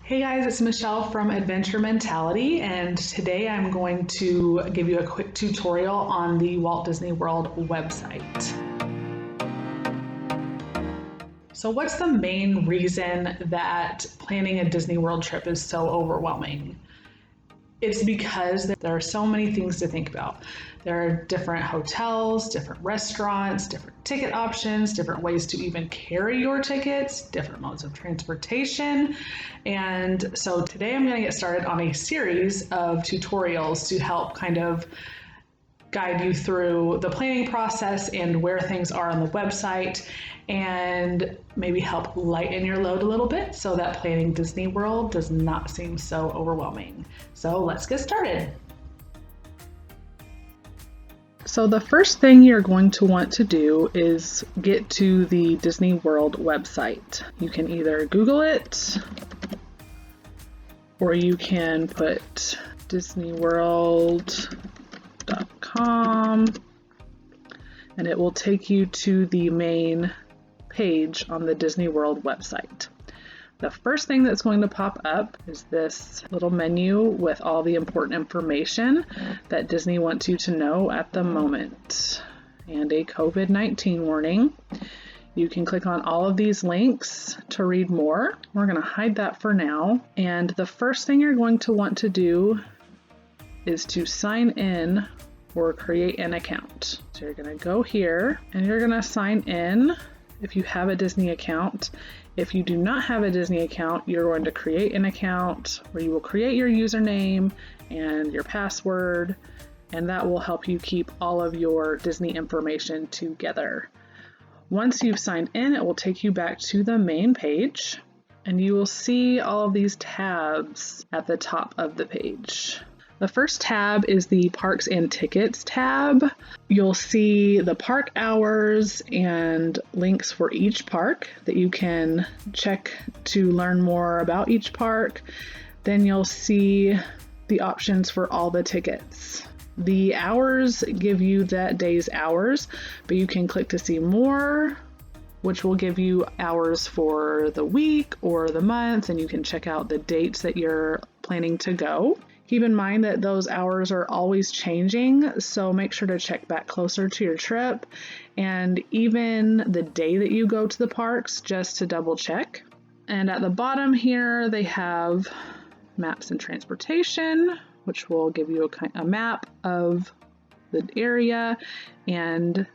Hey guys, it's Michelle from Adventure Mentality, and today I'm going to give you a quick tutorial on the Walt Disney World website. So, what's the main reason that planning a Disney World trip is so overwhelming? It's because there are so many things to think about. There are different hotels, different restaurants, different ticket options, different ways to even carry your tickets, different modes of transportation. And so today I'm going to get started on a series of tutorials to help kind of guide you through the planning process and where things are on the website, and maybe help lighten your load a little bit so that planning Disney World does not seem so overwhelming. So let's get started. So the first thing you're going to want to do is get to the Disney World website. You can either Google it, or you can put disneyworld.com, and it will take you to the main page on the Disney World website. The first thing that's going to pop up is this little menu with all the important information that Disney wants you to know at the moment, and a COVID-19 warning. You can click on all of these links to read more. We're going to hide that for now. And the first thing you're going to want to do is to sign in or create an account. So you're going to go here and you're going to sign in if you have a Disney account. If you do not have a Disney account, you're going to create an account where you will create your username and your password, and that will help you keep all of your Disney information together. Once you've signed in, it will take you back to the main page, and you will see all of these tabs at the top of the page. The first tab is the Parks and Tickets tab. You'll see the park hours and links for each park that you can check to learn more about each park. Then you'll see the options for all the tickets. The hours give you that day's hours, but you can click to see more, which will give you hours for the week or the month, and you can check out the dates that you're planning to go. Keep in mind that those hours are always changing, so make sure to check back closer to your trip and even the day that you go to the parks, just to double check. And at the bottom here, they have maps and transportation, which will give you a map of the area and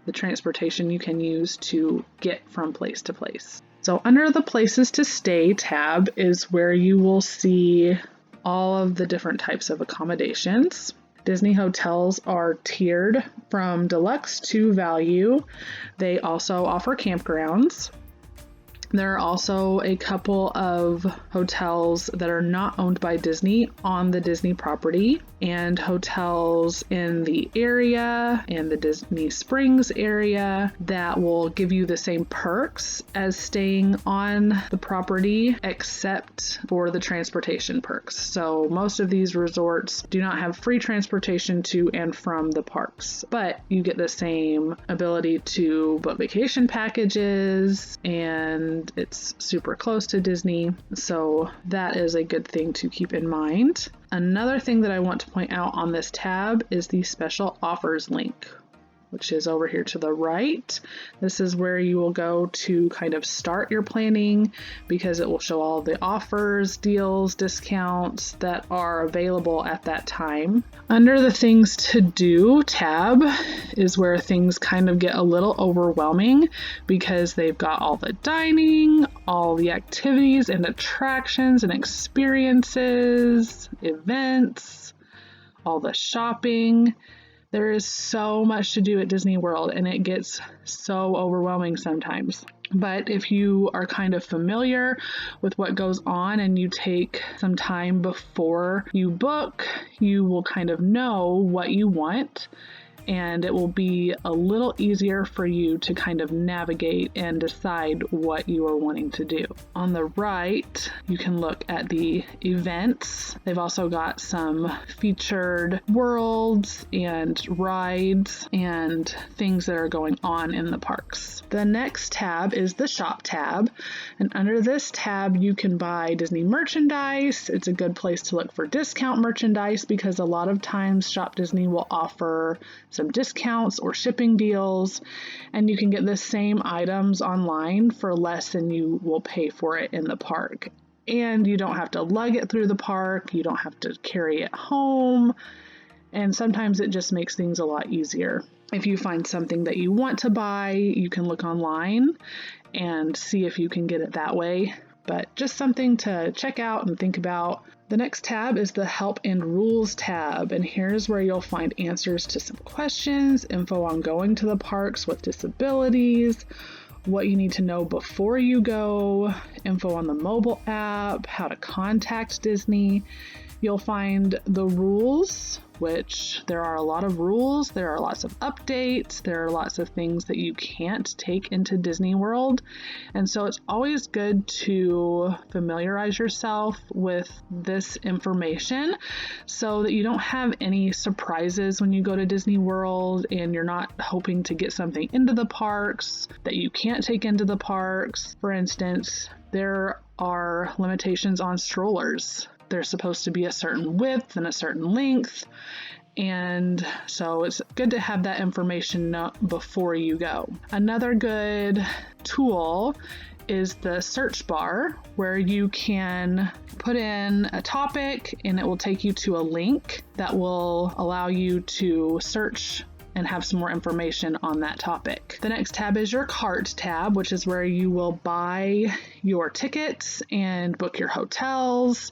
the transportation you can use to get from place to place. So under the Places to Stay tab is where you will see all of the different types of accommodations. Disney hotels are tiered from deluxe to value. They also offer campgrounds. There are also a couple of hotels that are not owned by Disney on the Disney property, and hotels in the area and the Disney Springs area that will give you the same perks as staying on the property, except for the transportation perks. So most of these resorts do not have free transportation to and from the parks, but you get the same ability to book vacation packages, and it's super close to Disney, so that is a good thing to keep in mind. Another thing that I want to point out on this tab is the special offers link, which is over here to the right. This is where you will go to kind of start your planning, because it will show all the offers, deals, discounts that are available at that time. Under the Things to Do tab is where things kind of get a little overwhelming, because they've got all the dining, all the activities and attractions and experiences, events, all the shopping. There is so much to do at Disney World, and it gets so overwhelming sometimes. But if you are kind of familiar with what goes on and you take some time before you book, you will kind of know what you want, and it will be a little easier for you to kind of navigate and decide what you are wanting to do. On the right, you can look at the events. They've also got some featured worlds and rides and things that are going on in the parks. The next tab is the shop tab, and under this tab you can buy Disney merchandise. It's a good place to look for discount merchandise because a lot of times Shop Disney will offer some discounts or shipping deals, and you can get the same items online for less than you will pay for it in the park. And you don't have to lug it through the park, you don't have to carry it home, and sometimes it just makes things a lot easier. If you find something that you want to buy, you can look online and see if you can get it that way, but just something to check out and think about. The next tab is the Help and Rules tab, and here's where you'll find answers to some questions, info on going to the parks with disabilities, what you need to know before you go, info on the mobile app, how to contact Disney. You'll find the rules, which there are a lot of rules, there are lots of updates, there are lots of things that you can't take into Disney World. And so it's always good to familiarize yourself with this information so that you don't have any surprises when you go to Disney World and you're not hoping to get something into the parks that you can't take into the parks. For instance, there are limitations on strollers. They're supposed to be a certain width and a certain length, and so it's good to have that information before you go. Another good tool is the search bar, where you can put in a topic and it will take you to a link that will allow you to search and have some more information on that topic. The next tab is your cart tab, which is where you will buy your tickets and book your hotels.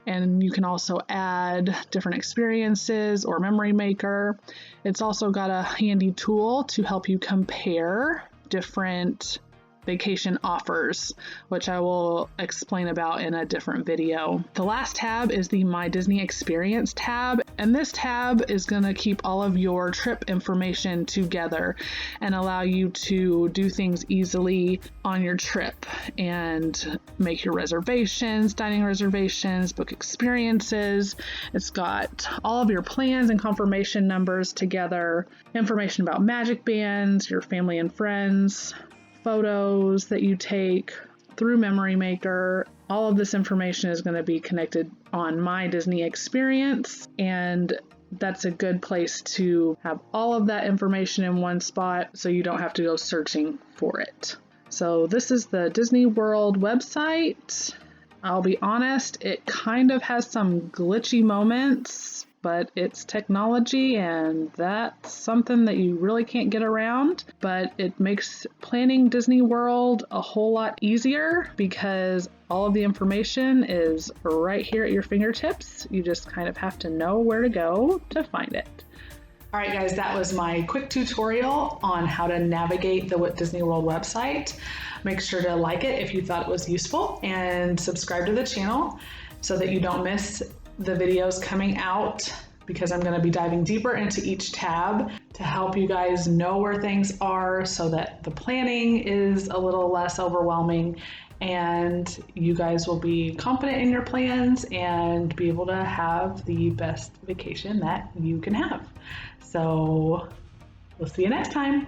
And you can also add different experiences or memory maker. It's also got a handy tool to help you compare different vacation offers, which I will explain about in a different video. The last tab is the My Disney Experience tab, and this tab is going to keep all of your trip information together and allow you to do things easily on your trip and make your reservations, dining reservations, book experiences. It's got all of your plans and confirmation numbers together, information about magic bands, your family and friends, photos that you take through Memory Maker. All of this information is going to be connected on My Disney Experience, and that's a good place to have all of that information in one spot so you don't have to go searching for it. So this is the Disney World website. I'll be honest, it kind of has some glitchy moments, but it's technology and that's something that you really can't get around. But it makes planning Disney World a whole lot easier because all of the information is right here at your fingertips. You just kind of have to know where to go to find it. All right, guys, that was my quick tutorial on how to navigate the Walt Disney World website. Make sure to like it if you thought it was useful and subscribe to the channel so that you don't miss the videos coming out, because I'm going to be diving deeper into each tab to help you guys know where things are so that the planning is a little less overwhelming and you guys will be confident in your plans and be able to have the best vacation that you can have. So we'll see you next time.